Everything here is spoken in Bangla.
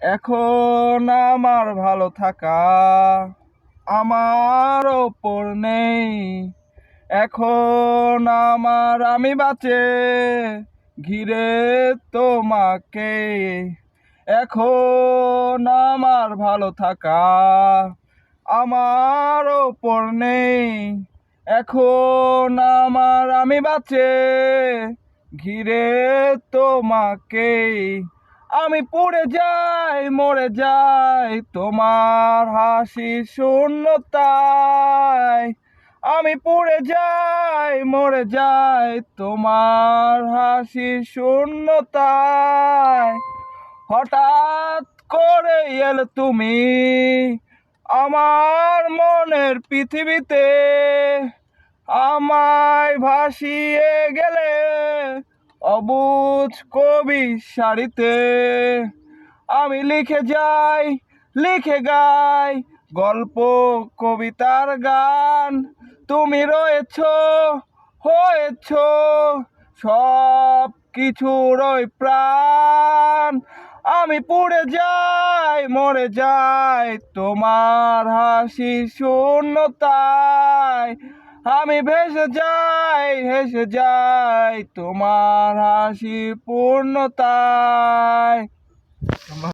এখন আমার ভালো থাকা আমার ওপর নেই। এখন আমি বাঁচে ঘিরে তোমাকে। এখন আমার ভালো থাকা আমার ওপর নেই। এখন আমি বাঁচে ঘিরে তোমাকে। আমি পড়ে যাই মরে যাই তোমার হাসি শূন্যতায়। আমি পড়ে যাই মরে যাই তোমার হাসি শূন্যতায়। হঠাৎ করে এলে তুমি আমার মনের পৃথিবীতে। আমায় ভাসিয়ে গেলে অবুঝ কবি শাড়িতে। আমি লিখে যাই লিখে গাই গল্প কবিতার গান। তুমি হয়েছ সব কিছুরই প্রাণ। আমি পুড়ে যাই মরে যাই তোমার হাসি শূন্যতায়। আমি হেসে যাই তোমার হাসি পূর্ণতায়।